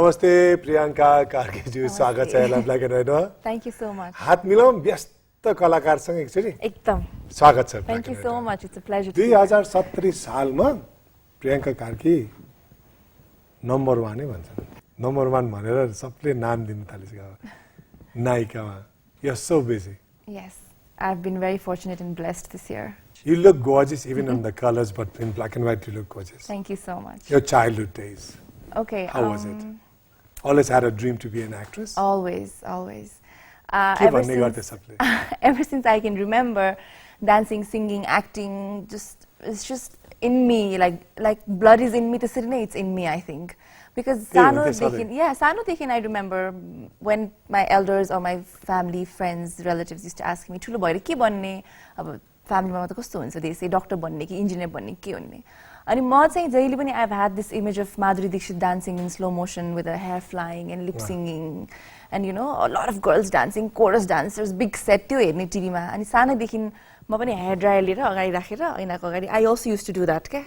नमस्ते प्रियंका कार्की जी स्वागत छ यहाँलाई ब्ल्याक एन्ड व्हाइटमा Thank you so much. हात मिलाउँ व्यस्त कलाकारसँग एकचोटि एकदम स्वागत छ Thank you so much. It's a pleasure. 2070 सालमा प्रियंका कार्की नम्बर 1 नै भन्छन् नम्बर 1 भनेर सबले नाम दिन थालिसक्यो नायिकामा you're so busy. Yes, I've been very fortunate and blessed this year. You look gorgeous even in the colors, but in black and white you look gorgeous. Thank you so much. Your childhood days. Okay. How was it? Always had a dream to be an actress? Always, always. Ever since I can remember, dancing, singing, acting, it's just in me. Like blood is in me. It's in me, I think. Because Sano Dekhin, I remember when my elders or my family, friends, relatives used to ask me, "Chulo boy, ke banne?" Family ma ta kasto huncha? They say doctor banne ki engineer banne ke hunne. And I've had this image of Madhuri Dixit dancing in slow motion with her hair flying and lip singing, and you know, a lot of girls dancing, chorus dancers, big set tyo herne TV ma. Ani sana dekhin ma pani hair dryer lera agadi rakhera ainako agadi. I also used to do that ke.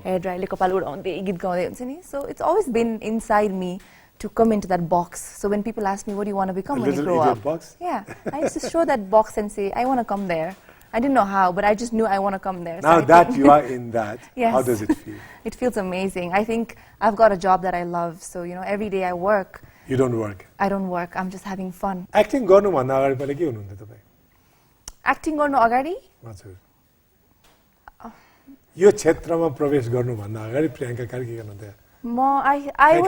Hair dryer le kapal udaunde git gaunde huncha ni. So it's always been inside me to come into that box. So when people ask me, what do you want to become when you grow up? Box? Yeah, I used to show that box and say, I want to come there. I didn't know how, but I just knew I want to come there. Now so that you are in that, yes. How does it feel? It feels amazing. I think I've got a job that I love. So, you know, every day I work. You don't work? I don't work. I'm just having fun. Acting गर्नु भन्दा अगाडि पहिले के हुनुहुन्थ्यो तपाई? Acting गर्नु अगाडि? हजुर. यो क्षेत्रमा प्रवेश गर्नु भन्दा अगाडि प्रियंका कार्की के गर्नुहुन्थ्यो? I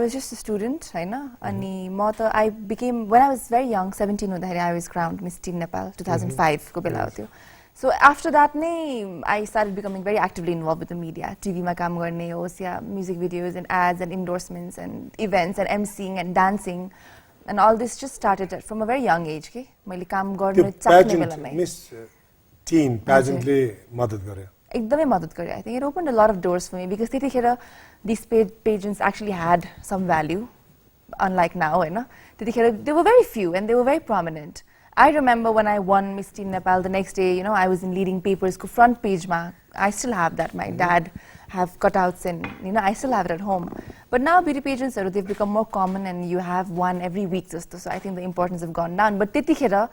was just a student, हैन? अनि म त I became when I was very young, 17 हुँदाखेरि I was crowned Miss Teen Nepal 2005 को बेला हो त्यो. So after that I started becoming very actively involved with the media. TV ma काम गर्ने होस् या music videos and ads and endorsements and events and emceeing and dancing and all this just started from a very young age के. मैले काम गर्न चाख्ने बेलामै. Miss Teen pageantले मद्दत गर्यो. एकदमै मद्दत गर्यो. I think it opened a lot of doors for me because त्यतिखेर these pageants actually had some value, unlike now, हैन? त्यतिखेर they were very few and they were very prominent. I remember when I won Miss Teen Nepal, the next day, you know, I was in leading papers ko front page ma. I still have that. My dad have cutouts and, you know, I still have it at home. But now beauty pageants, they've become more common and you have one every week. So I think the importance have gone down. But त्यतिखेर,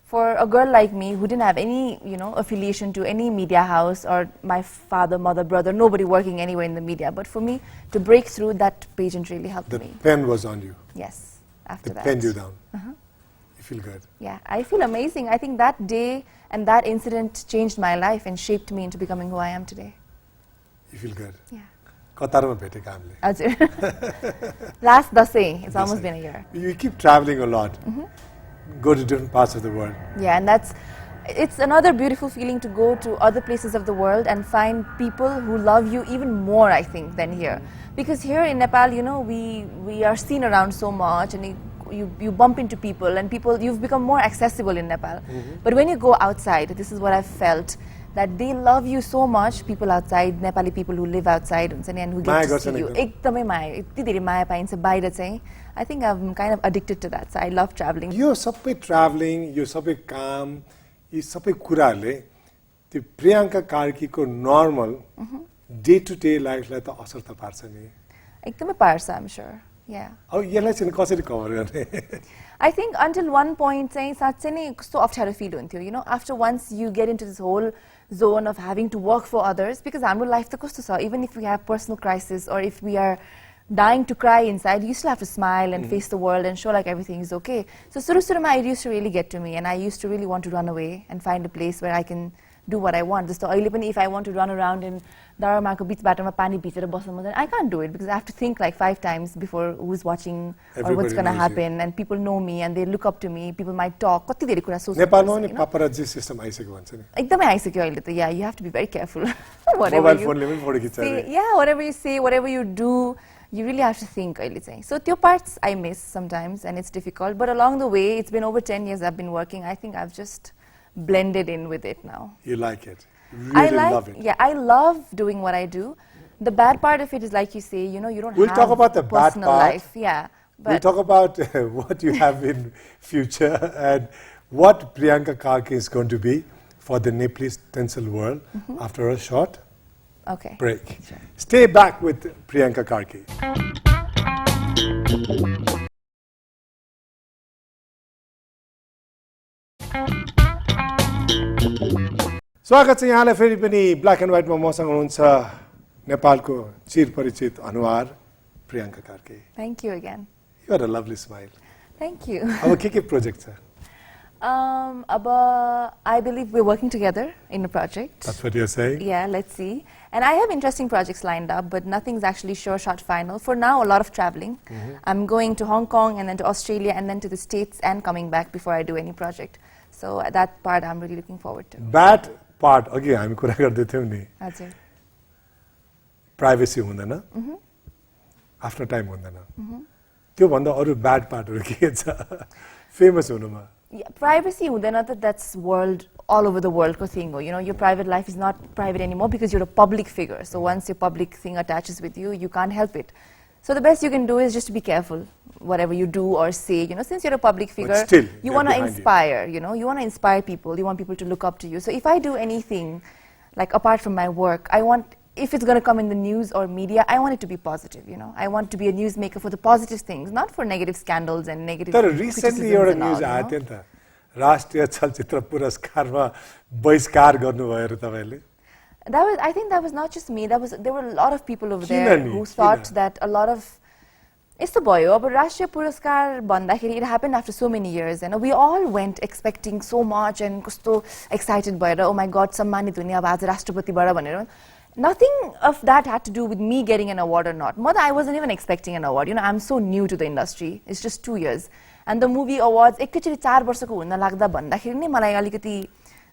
for a girl like me who didn't have any, you know, affiliation to any media house or my father, mother, brother, nobody working anywhere in the media. But for me to break through, that pageant really helped me. The pen was on you. Yes, after that. It penned you down. You feel good. Yeah, I feel amazing. I think that day and that incident changed my life and shaped me into becoming who I am today. You feel good? Yeah. कतारमा भेटेको हामीले. हजुर. Last Dasai. It's almost been a year. You keep traveling a lot. Go to different parts of the world. Yeah, and it's another beautiful feeling to go to other places of the world and find people who love you even more, I think, than here. Because here in Nepal, you know, we are seen around so much and you bump into people and you've become more accessible in Nepal. But when you go outside, this is what I've felt, that they love you so much, people outside, Nepali people who live outside and who get to see you. एकदमै माया, यति धेरै माया पाइन्छ बाहिर चाहिँ. I think I'm kind of addicted to that, so I love traveling. यो सबै traveling, यो सबै काम, यी सबै कुराहरूले त्यो Priyanka कार्कीको normal day to day लाइफलाई त असर त पार्छ नि. एकदमै पार्छ, I'm sure. Yeah. अब यसलाई चाहिँ कसरी कभर गर्ने? I think until one point चाहिँ साच्चै नै कस्तो अप्ठ्यारो feel हुन्थ्यो, you know, after once you get into this whole zone of having to work for others, because हाम्रो life त कस्तो छ, even if we have personal crisis or if we are dying to cry inside, you still have to smile and face the world and show like everything is okay. So suruma it used to really get to me and I used to really want to run away and find a place where I can do what I want. Just अहिले पनि if I want to run around in Dharmaको बीच बाटोमा पानी भिजेर बस्नु मन, I can't do it because I have to think like 5 times before who's watching or what's going to happen and people know me and they look up to me, people might talk. कति धेरै कुरा सोच्नु. नेपालमा नि paparazzi system आइसक्यो भन्छ नि. एकदमै आइसक्यो अहिले त. Yeah, you have to be very careful. Mobile phone ले पनि फोटो खिच्छ अरे. Yeah, whatever you say, whatever you do, you really have to think अहिले चाहिँ. So त्यो parts I miss sometimes and it's difficult, but along the way it's been over 10 years I've been working. I think I've just blended in with it now. You like it? Really love it? Yeah, I love doing what I do. The bad part of it is like you say, you know, you don't we'll have talk about the personal bad part. life. Yeah. But we'll talk about what you have in future and what Priyanka Karki is going to be for the Nepalese stencil world after a short break. Sure. Stay back with Priyanka Karki. स्वागत छ यहाँलाई फेरि पनि black and व्हाइटमा मसँग हुनुहुन्छ नेपालको चिरपरिचित अनुहार Priyanka Karki. Thank you again. You had a lovely smile. Thank you. अब के प्रोजेक्ट छ? I believe we're working together in a project. That's what you're saying? Yeah, let's see. And I have interesting projects lined up, but nothing's actually sure shot final. For now, a lot of traveling. I'm going to Hong Kong and then to Australia and then to the States and coming back before I do any project. So that part I'm really looking forward to. That part, अघि हामी कुरा गर्दै थियौँ नि. हजुर. Privacy हुँदैन. आफ्नो time हुँदैन. त्यो भन्दा अरु ब्याड पार्टहरु के छ? फेमस हुनुमा. Yeah, privacy हुँदैन त that's world all over the world को thing हो. You know, your private life is not private anymore because you're a public figure. So once your public thing attaches with you, you can't help it. So the best you can do is just to be careful whatever you do or say, you know, since you're a public figure, still, you want to inspire, you know, you want to inspire people, you want people to look up to you. So if I do anything, like apart from my work, I want, if it's going to come in the news or media, I want it to be positive, you know. I want to be a newsmaker for the positive things, not for negative scandals and negative criticisms. Recently एउटा news आयो थियो नि त, राष्ट्रिय चलचित्र पुरस्कारमा बहिष्कार गर्नुभयो र तपाईले. That was, I think that was not just me, there were a lot of people over there who thought that a lot of, यस्तो भयो अब राष्ट्रिय पुरस्कार भन्दाखेरि it happened after so many years and we all went expecting so much and कस्तो excited भएर oh my god सम्मानित हुने अब आज राष्ट्रपतिबाट भनेर. Nothing of that had to do with me getting an award or not. Mother, I wasn't even expecting an award. You know, I'm so new to the industry. It's just 2 years. And the movie awards, एकैचोटि 4 वर्षको हुन लाग्दा भन्दाखेरि नै मलाई अलिकति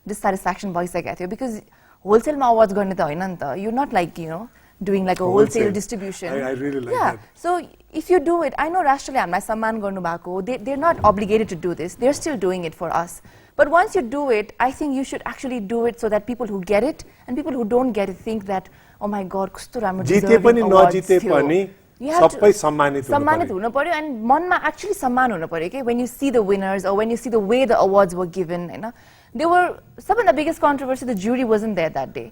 dissatisfaction भइसकेको थियो because wholesale मा awards गर्ने त हैन नि त. You're not like, you know, doing like a wholesale distribution. I really like that. So if you do it, I know राष्ट्रले हामीलाई सम्मान गर्नु भएको, they're not obligated to do this. They're still doing it for us. But once you do it, I think you should actually do it so that people who get it and people who don't get it think that, oh my god, कस्तो राम्रो deserving awards थियो. सबै सम्मानित हुनु पर्यो and मनमा actually सम्मान हुनु पर्यो के when you see the winners or when you see the way the awards were given, Hahn. They were some of the biggest controversy, the jury wasn't there that day.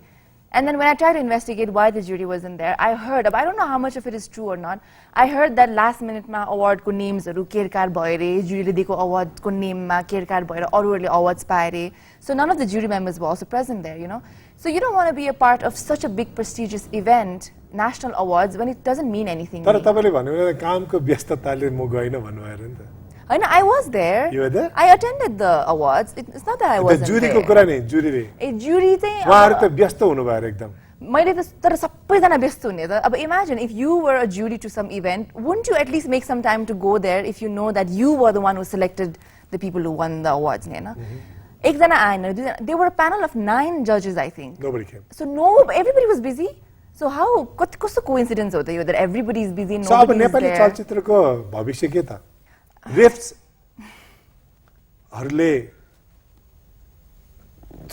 And then when I tried to investigate why the jury wasn't there, I heard, I don't know how much of it is true or not, I heard that last minute ma award ko names haru केरकार भयो रे, jury ले दिएको award को name ma केरकार भएर अरूहरुले awards पाए रे. So none of the jury members were also present there, you know. So you don't want to be a part of such a big prestigious event, national awards, when it doesn't mean anything. तर तपाईले भन्नु कामको व्यस्तताले म गइन भन्नुभयो नि त. I was there. You were there? I attended the awards. It's not that I wasn't there. The jury को कुरा नि, jury ले. ए jury चाहिँ उहाँहरु त व्यस्त हुनु भयो एकदम. मैले त तर सबैजना व्यस्त हुने त. अब imagine if you were a jury to some event, wouldn't you at least make some time to go there if you know that you were the one who selected the people who won the awards, हैन? एकजना आएन, they were a panel of 9 judges, I think. Nobody came. So everybody was busy. So how कस्तो coincidence हो त यो that everybody is busy, nobody is there. अब नेपाली चलचित्रको भविष्य के त? रिफ्ट्स हरुले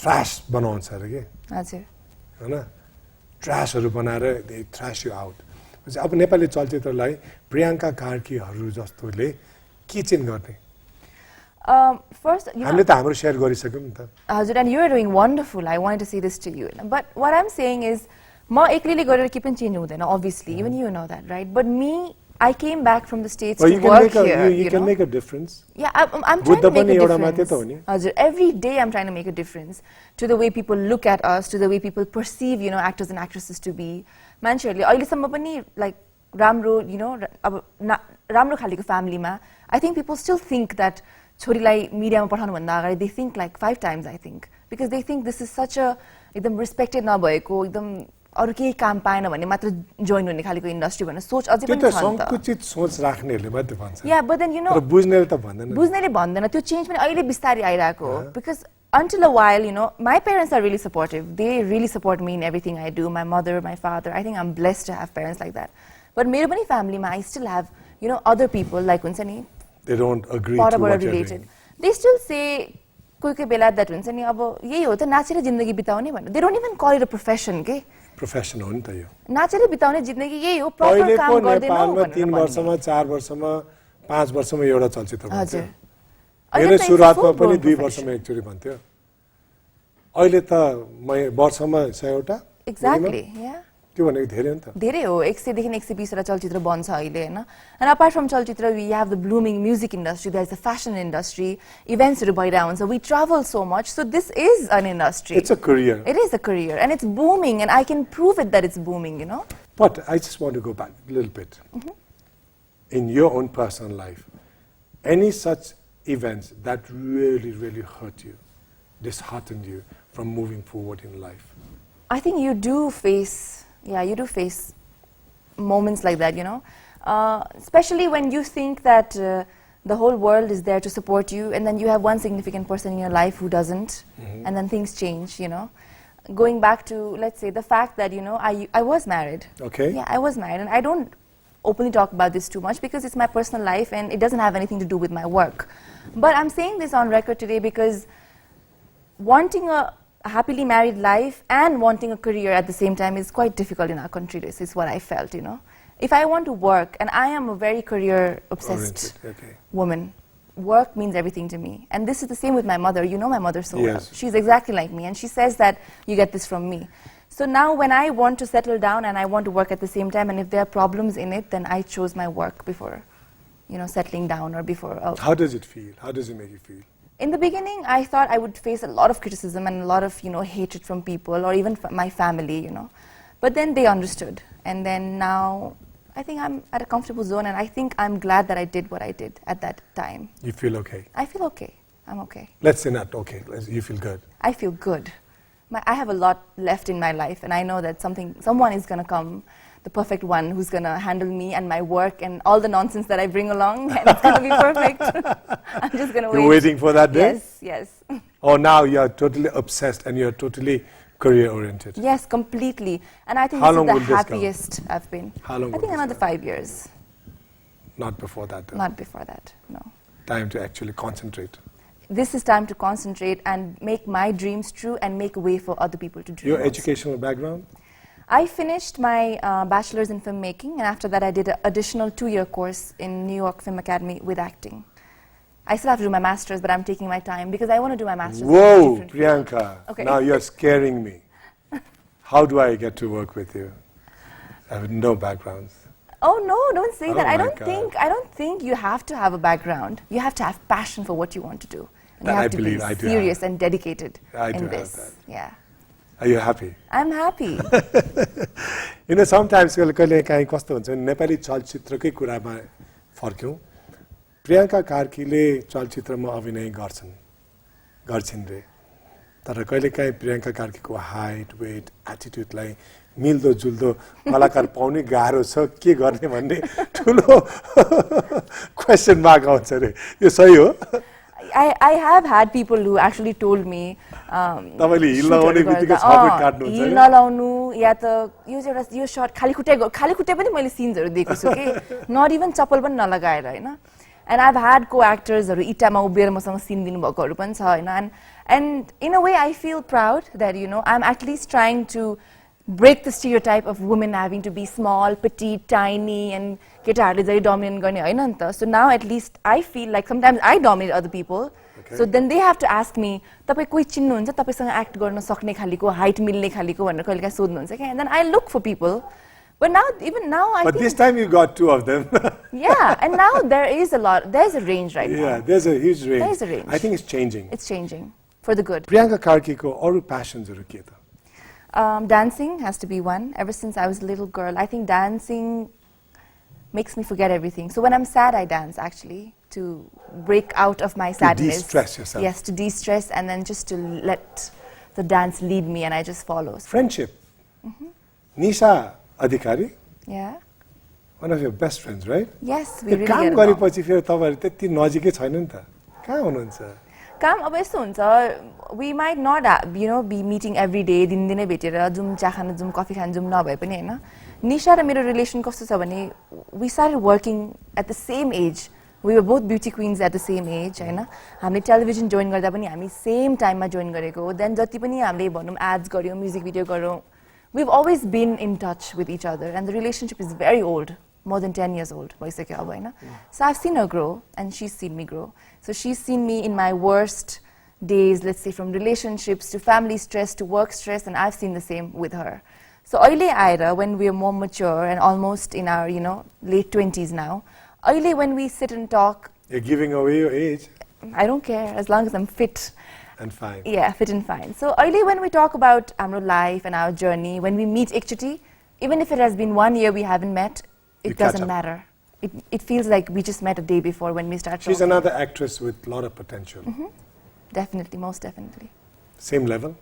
ट्र्याश बनाउँछ अरे के? हजुर. हैन? ट्र्याशहरु बनाएर दे थ्राश यु आउट. अब नेपाली चलचित्रलाई प्रियङ्का कार्कीहरु जस्तोले के चाहिँ गर्ने? First, you हामीले त हाम्रो शेयर गरिसक्यौं नि त. हजुर, and you are doing wonderful. I wanted to say this to you. But what I'm saying is म एक्लैले गरेर के पनि चेन्ज हुँदैन, obviously. Even you know that, right? But me, I came back from the States to work here. You can make a difference. Yeah, I'm trying to make a difference. Every day I'm trying to make a difference to the way people look at us, to the way people perceive, you know, actors and actresses to be. मान्छेहरुले अहिलेसम्म पनि like राम्रो, you know, अब राम्रो खालीको family-मा, I think people still think that छोरीलाई मिडियामा पठाउनु भन्दा अगाडि they think like 5 times, I think, because they think this is such a एकदम respected नभएको एकदम अरु केही काम पाएन भने मात्र जोइन हुने खालीको इन्डस्ट्री भन्ने सोच अझै पनि छ नि त. त्यो त संकुचित सोच राख्नेहरुले मात्र भन्छ. Yeah, but then you know, बुझ्नेले त भन्दैन. बुझ्नेले भन्दैन. त्यो चेन्ज पनि अहिले बिस्तारै आइराको हो. Because until a while, you know, my parents are really supportive. They really support me in everything I do. My mother, my father. I think I'm blessed to have parents like that. But मेरो पनि family-मा I still have, you know, other people like हुन्छ नि. They don't agree to what you're doing. They still say कोही कोही बेला that हुन्छ नि अब यही हो त नाचेर जिन्दगी बिताउने भन्नु. They don't even call it a profession के. प्रोफेसन हो नि त यो. नाचेर बिताउने जिन्दगी यही हो. प्रपर काम गर्दैन हो नेपालमा 3 वर्षमा 4 वर्षमा 5 वर्षमा एउटा चलचित्र बन्छ. हजुर. मेरो सुरुवातमा पनि 2 वर्षमा एकचोटी बन्थ्यो. अहिले त म वर्षमा 100 वटा. Exactly. Yeah. त्यो भनेको धेरै हो नि त धेरै हो 100 देखि 120 वटा चलचित्र बन्छ अहिले हैन and apart from चलचित्र we have the blooming music industry, there's the fashion industry, events हरू भइरा हुन्छ, we travel so much, so this is an industry. It's a career. It is a career and it's booming and I can prove it that it's booming, you know. But I just want to go back a little bit. In your own personal life, any such events that really, really hurt you, disheartened you from moving forward in life? I think you do face moments like that, you know. Especially when you think that the whole world is there to support you and then you have one significant person in your life who doesn't, and then things change, you know. Going back to, let's say, the fact that, you know, I was married. Okay. Yeah, I was married and I don't openly talk about this too much because it's my personal life and it doesn't have anything to do with my work. But I'm saying this on record today because wanting a happily married life and wanting a career at the same time is quite difficult in our country. This is what I felt, you know. If I want to work, and I am a very career-obsessed woman, work means everything to me. And this is the same with my mother. You know my mother so well. She's exactly like me, and she says that you get this from me. So now when I want to settle down and I want to work at the same time, and if there are problems in it, then I chose my work before, you know, settling down or before. How does it feel? How does it make you feel? In the beginning, I thought I would face a lot of criticism and a lot of, you know, hatred from people or even my family, you know. But then they understood. And then now, I think I'm at a comfortable zone and I think I'm glad that I did what I did at that time. You feel okay? I feel okay. I'm okay. Let's say not okay. You feel good? I feel good. I have a lot left in my life and I know that someone is going to come, the perfect one who's going to handle me and my work and all the nonsense that I bring along and it's going to be perfect. I'm just going to wait. You're waiting for that day? Yes, yes. Oh, now you're totally obsessed and you're totally career-oriented. Yes, completely. And I think this is the happiest I've been. How long? I think another 5 years. Not before that, though? Not before that, no. Time to actually concentrate. This is time to concentrate and make my dreams true and make way for other people to dream. Your educational background? I finished my bachelor's in filmmaking and after that I did an additional 2-year course in New York Film Academy with acting. I still have to do my master's, but I'm taking my time because I want to do my master's. Whoa, Priyanka, okay. Now you're scaring me. How do I get to work with you? I have no backgrounds. Oh no, don't say that. I don't think you have to have a background. You have to have passion for what you want to do. And you I have to believe be I do serious have. and dedicated I do in have this. that. Yeah. Are you happy? I'm happy. You know, sometimes कहिले काहीँ कस्तो हुन्छ नेपाली चलचित्रकै कुरामा फर्क्यौं प्रियंका कार्कीले चलचित्रमा अभिनय गर्छिन् रे तर कहिले काहीँ प्रियंका कार्कीको हाइट वेट एटिट्युडलाई मिल्दो जुल्दो कलाकार पाउनै गाह्रो छ के गर्ने भन्ने ठुलो क्वेशन मार्क आउँछ रे यो सही हो I have had people who actually told me तपाईले हिल लगाउने बित्तिकै छपेट काट्नुहुन्छ हिल नलाउनु या त यो शट खाली खुट्टे पनि मैले सिन्सहरु देखेको छु के नट इभन चप्पल पनि नलगाएर हैन and I've had co-actorsहरु इटामा उभिएर मसँग सिन दिनु भएकोहरु पनि छ हैन and in a way I feel proud that you know I'm at least trying to break the stereotype of women having to be small, petite, tiny and केटाहरुले zari dominate गर्ने हैन नि त. So now at least I feel like sometimes I dominate other people. Okay. So then they have to ask me तपाई कोही चिन्नुहुन्छ तपाईसँग act गर्न सक्ने खालीको height मिल्ने खालीको भनेर कहिलेकाहीँ सोध्नुहुन्छ के and then I look for people. But now even now I But think this time you got 2 of them. Yeah, and now there's a range right now. Yeah, there's a huge range. There's a range. I think it's changing. It's changing for the good. Priyanka Karkiko aru passions haru ke ta? Dancing has to be one. Ever since I was a little girl, I think dancing makes me forget everything. So when I'm sad, I dance actually to break out of my sadness. To de-stress yourself. Yes, to de-stress and then just to let the dance lead me and I just follow. Friendship. Nisha Adhikari. Yeah. One of your best friends, right? Yes, we really get काम along. गरेपछि फेरि तपाईहरु त्यति नजिकै छैन नि त कहाँ हुनुहुन्छ काम अब यस्तो हुन्छ we might not be meeting every day दिनदिनै भेटेर जुम चा खान जुम कफी खान जुम नभए पनि हैन निशा र मेरो रिलेसन कस्तो छ भने we started working at the same age. We were both beauty queens at the same age हैन हामीले टेलिभिजन जोइन गर्दा पनि हामी सेम टाइममा जोइन गरेको देन जति पनि हामीले भनौं एड्स गर्यौं म्युजिक भिडियो गर्यौं we've always been in touch with each other and the relationship is very old, more than 10 years old. So I've seen her grow and she's seen me grow. So she's seen me in my worst days, let's say from relationships to family stress to work stress, and I've seen the same with her. So अहिले आएर when we are more mature and almost in our, you know, late 20s now, अहिले when we sit and talk, you're giving away your age. I don't care as long as I'm fit. And fine. Yeah, fit and fine. So अहिले when we talk about our life and our journey, when we meet एकचोटी, even if it has been 1 year we haven't met, it doesn't matter. It feels like we just met a day before when we start talking. She's another actress with a lot of potential. Definitely, most definitely. Same level?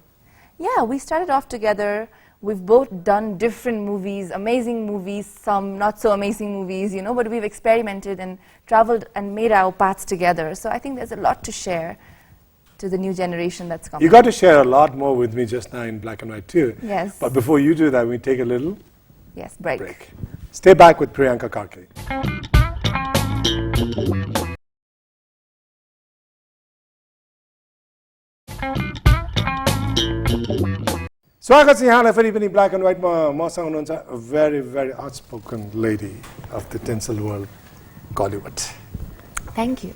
Yeah, we started off together. We've both done different movies, amazing movies, some not so amazing movies, you know, but we've experimented and traveled and made our paths together. So I think there's a lot to share to the new generation that's coming. You got to share a lot more with me just now in black and white too. Yes. But before you do that, we take a little break. Stay back with Priyanka Karki. स्वागत छ यहाँलाई फेरि पनि black and व्हाइटमा मसँग हुनुहुन्छ a very very outspoken lady of the tinsel world, Hollywood. Thank you.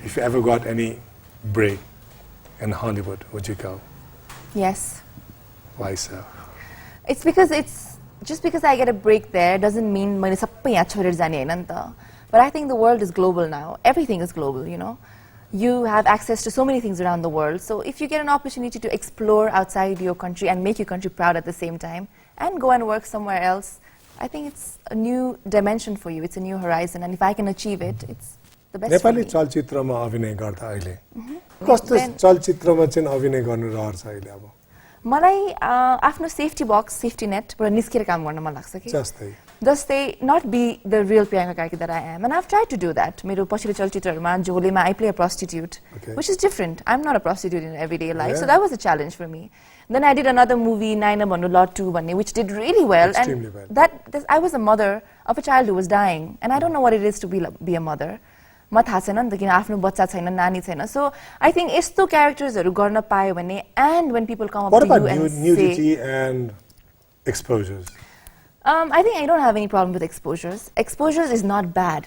If you ever got any break in Hollywood, would you go? Yes. Why so? It's because just because I get a break there doesn't mean मैले सबै यहाँ छोडेर जाने हैन नि त. But I think the world is global now. Everything is global, you know. You have access to so many things around the world. So if you get an opportunity to explore outside your country and make your country proud at the same time and go and work somewhere else, I think it's a new dimension for you. It's a new horizon. And if I can achieve it, it's the best for me. Nepali चलचित्रमा अभिनय गर्दा अहिले कस्तो चलचित्रमा चाहिँ अभिनय गर्नु रहर छ अहिले अब? मलाई आफ्नो सेफ्टी बक्स, सेफ्टी नेटबाट निस्केर काम गर्न मन लाग्छ कि जस्तै not be the real Priyanka Karki that I am, and I've tried to do that. मेरो पछिल्लो चलचित्रहरुमा झोलेमा I play a prostitute, which is different. I'm not a prostitute in everyday life, so that was a challenge for me. Then I did another movie, Naina Bhannu Lot 2 भन्ने, which did really well. Extremely and well. I was a mother of a child who was dying, and I don't know what it is to be a mother. म थाहा छैन नि त किन आफ्नो बच्चा छैन, नानी छैन. So I think यस्तो क्यारेक्टर्सहरु गर्न पायो भने, and when people come up to you and say nudity and exposures? I think I don't have any problem with exposures. Exposures is not bad.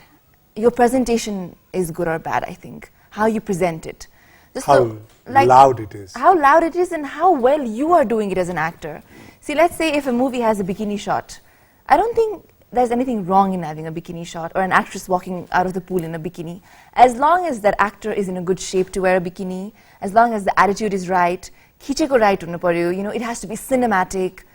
Your presentation is good or bad, I think. How you present it. Just how loud it is. How loud it is and how well you are doing it as an actor. See, let's say if a movie has a bikini shot, I don't think there's anything wrong in having a bikini shot or an actress walking out of the pool in a bikini. As long as that actor is in a good shape to wear a bikini, as long as the attitude is right, खिचेको right हुनु पर्यो, you know, it has to be cinematic.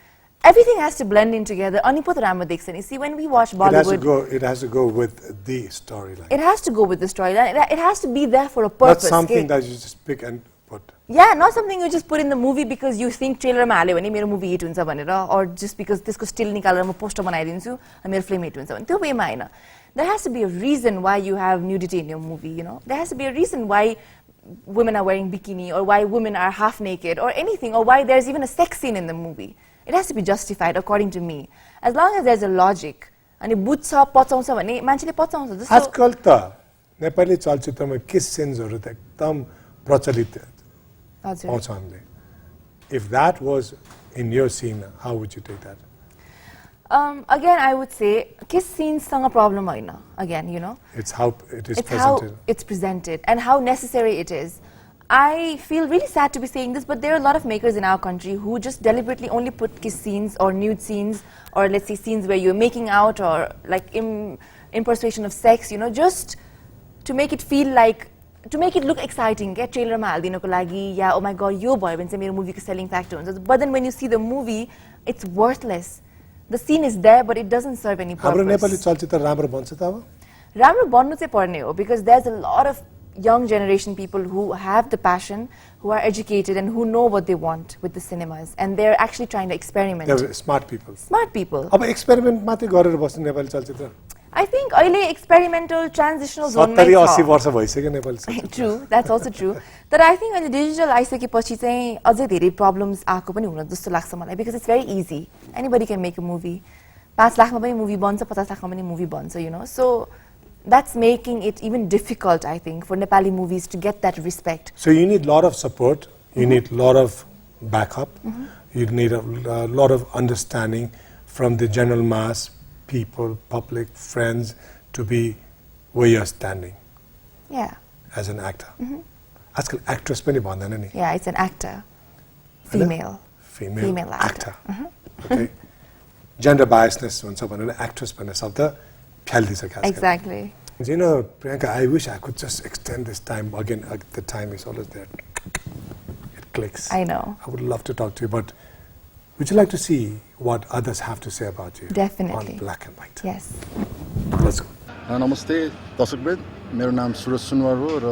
Everything has to blend in together. अनि पो त राम्रो देख्छ नि. See, when we watch Bollywood, it has to go with the storyline. It has to go with the storyline. It has to be there for a purpose. Not something that you just pick and put. Yeah, not something you just put in the movie because you think trailer मा हाल्यो भने मेरो movie hit हुन्छ भनेर, or just because त्यसको still निकालेर म poster बनाइदिन्छु अनि मेरो film hit हुन्छ भने त्यो वेमा हैन. There has to be a reason why you have nudity in your movie, you know. There has to be a reason why women are wearing bikini or why women are half naked or anything, or why there's even a sex scene in the movie. It has to be justified according to me. As long as there's a logic. अनि बुझ्छ पचाउँछ भने मान्छेले पचाउँछ जस्तो आजकल त नेपाली चलचित्रमा किस सिन्सहरु त एकदम प्रचलित पाउँछ हामीले. If that was in your scene, how would you take that? Again, I would say kiss scenes सँग problem Hahn. Again, you know. It's how it is it's presented. How it's presented and how necessary it is. I feel really sad to be saying this, but there are a lot of makers in our country who just deliberately only put kiss scenes or nude scenes or let's say scenes where you're making out or like impersonation of sex, you know, just to make it feel like, to make it look exciting. Get trailer ma haldinuko lagi, yeah, oh my god, yo boy, when मेरो movie ko selling factor. But then when you see the movie, it's worthless. The scene is there, but it doesn't serve any purpose. हाम्रो नेपाली चलचित्र राम्रो बन्छ त अब? राम्रो बन्नु चाहिँ पर्ने हो, because there's a lot of young generation people who have the passion, who are educated and who know what they want with the cinemas, and they're actually trying to experiment. They're smart people. Smart people. अब experiment मात्रै गरेर बस्नु नेपाली चलचित्र? I think अहिले experimental transitional zone 70-80 वर्ष भइसक्यो नेपाली चलचित्र. True, that's also true. But I think अहिले digital आइसकेपछि चाहिँ अझै धेरै problems आएको पनि हुन जस्तो लाग्छ मलाई, because it's very easy. Anybody can make a movie. 5 लाखमा पनि movie बन्छ, 50 लाखमा पनि movie बन्छ, you know. So that's making it even difficult, I think, for Nepali movies to get that respect. So you need a lot of support, you need a lot of backup, you need a lot of understanding from the general mass, people, public, friends, to be where you're standing. Yeah. As an actor. आजकल actress पनि भन्दैन नि. Yeah, it's an actor. Female. Female actor. Okay? Gender biasness हुन्छ भनेर actress भन्ने शब्द फ्यालिदिन्छ खास गरी. Exactly. You know, Priyanka, I wish I could just extend this time again. The time is always there. It clicks. I know. I would love to talk to you, but would you like to see what others have to say about you? Definitely. On black and white. Yes. Let's go. नमस्ते दर्शकवृन्द, मेरो नाम सुरज सुनवार हो र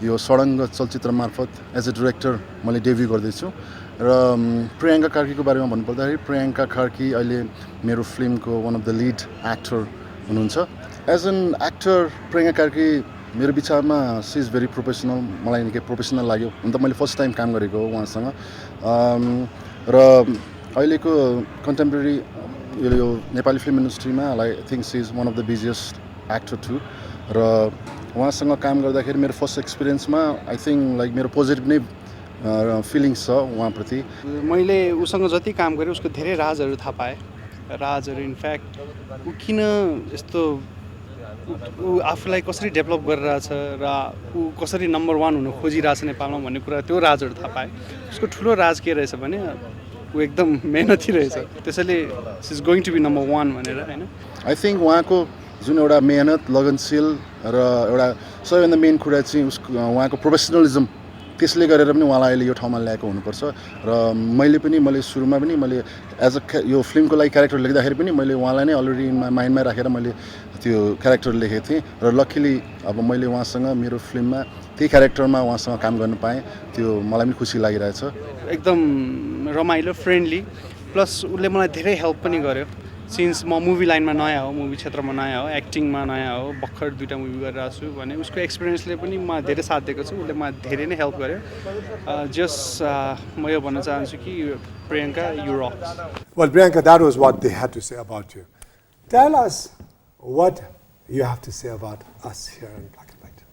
यो सडङ्ग चलचित्र मार्फत as a director मैले debut गर्दैछु र प्रियङ्का कार्कीको बारेमा भन्नुपर्दाखेरि प्रियङ्का कार्की अहिले मेरो फिल्मको one of the lead actor हुनुहुन्छ. As an actor Priyanka Karki मेरो विचारमा सी इज भेरी प्रोफेसनल. मलाई निकै प्रोफेसनल लाग्यो. हुन त मैले फर्स्ट टाइम काम गरेको हो उहाँसँग र अहिलेको कन्टेम्पोरेरी यो नेपाली फिल्म इन्डस्ट्रीमा I think she is one of the busiest actor too र उहाँसँग काम गर्दाखेरि मेरो फर्स्ट एक्सपिरियन्समा आई थिङ्क लाइक मेरो पोजिटिभ नै फिलिङ्स छ उहाँप्रति. मैले उसँग जति काम गरेँ उसको धेरै राजहरू थाहा पाएँ. राजहरू इनफ्याक्ट ऊ किन यस्तो ऊ आफूलाई कसरी डेभलप गरिरहेछ र ऊ कसरी नम्बर 1 हुन खोजिरहेछ नेपालमा भन्ने कुरा त्यो राजहरू थाहा पाएँ. उसको ठुलो राज के रहेछ भने ऊ एकदम मेहनती रहेछ. त्यसैले she is going to be number 1 भनेर हैन. आई थिङ्क उहाँको जुन एउटा मेहनत लगनशील र एउटा सबैभन्दा मेन कुरा चाहिँ उसको उहाँको प्रोफेसनलिजम त्यसले गरेर पनि उहाँलाई अहिले यो ठाउँमा ल्याएको हुनुपर्छ. र मैले सुरुमा पनि मैले एज अ यो फिल्मको लागि क्यारेक्टर लेख्दाखेरि पनि मैले उहाँलाई नै अलरेडी माइन्डमा राखेर मैले त्यो क्यारेक्टर लेखेको थिएँ र लकिली अब मैले उहाँसँग मेरो फिल्ममा त्यही क्यारेक्टरमा उहाँसँग काम गर्न पाएँ. त्यो मलाई पनि खुसी लागिरहेछ. एकदम रमाइलो, फ्रेन्डली, प्लस उसले मलाई धेरै हेल्प पनि गर्यो. सिन्स म मुभी लाइनमा नयाँ हो, मुभी क्षेत्रमा नयाँ हो, एक्टिङमा नयाँ हो, भर्खर 2टा मुभी गरिरहेको छु भने उसको एक्सपिरियन्सले पनि म धेरै साथ दिएको छु. उसले मलाई धेरै नै हेल्प गर्यो. म यो भन्न चाहन्छु कि प्रियङ्का, यु रक्स. Well, Priyanka, that was what they had to say about you. Tell us what you have to say about us here in Black and White.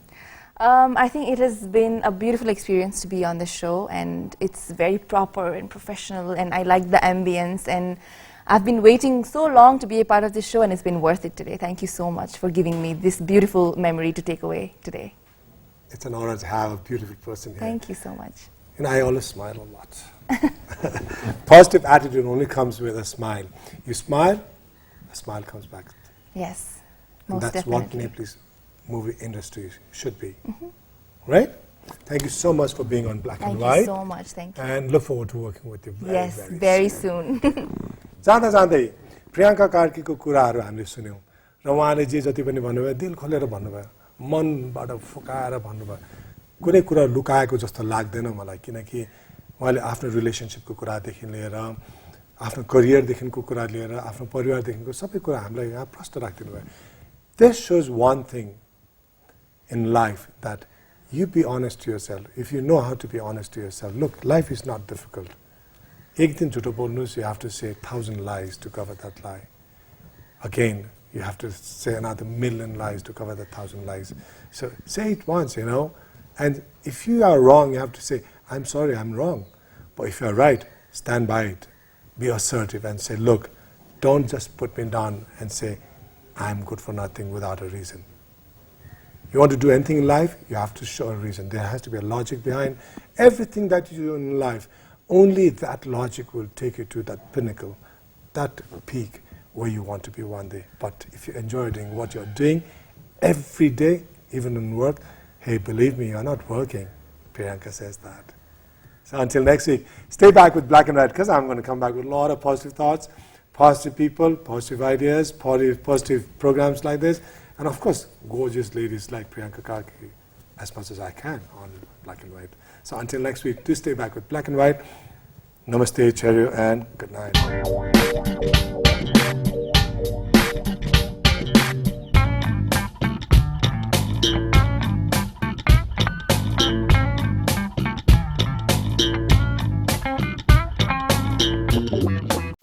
I think it has been a beautiful experience to be on the show, and it's very proper and professional, and I like the ambience, and I've been waiting so long to be a part of this show, and it's been worth it today. Thank you so much for giving me this beautiful memory to take away today. It's an honor to have a beautiful person here. Thank you so much. And I always smile a lot. Positive attitude only comes with a smile. You smile, a smile comes back. Yes, And most that's definitely. what Nepalese movie industry should be. Right? Thank you so much for being on Black and White. Thank you so much. Thank you. And look forward to working with you very, Yes, very, very soon. soon. जाँदा जाँदै प्रियङ्का कार्कीको कुराहरू हामीले सुन्यौँ र उहाँले जे जति पनि भन्नुभयो दिल खोलेर भन्नुभयो, मनबाट फुकाएर भन्नुभयो. कुनै कुरा लुकाएको जस्तो लाग्दैन मलाई, किनकि उहाँले आफ्नो रिलेसनसिपको कुरादेखि लिएर आफ्नो करियरदेखिको कुरा लिएर आफ्नो परिवारदेखिको सबै कुरा हामीलाई यहाँ प्रश्न राखिदिनु भयो. This shows one thing in life, that you be honest to yourself. If you know how to be honest to yourself, look, life is not difficult. एक दिन झुटो बोल्नुस्, you have to say 1,000 lies to cover that lie. Again, you have to say another 1,000,000 lies to cover the 1,000 lies. So say it once, you know. And if you are wrong, you have to say, I'm sorry, I'm wrong. But if you're right, stand by it. Be assertive and say, look, don't just put me down and say, I'm good for nothing without a reason. You want to do anything in life, you have to show a reason. There has to be a logic behind everything that you do in life. Only that logic will take you to that pinnacle, that peak where you want to be one day. But if you enjoy doing what you're doing every day, even in work, hey, believe me, you're not working. Priyanka says that. So until next week, stay back with Black and White, because I'm going to come back with a lot of positive thoughts, positive people, positive ideas, positive programs like this, and of course, gorgeous ladies like Priyanka Karki, as much as I can on Black and White. So until next week, do stay back with Black and White. Namaste, cheerio, and good night.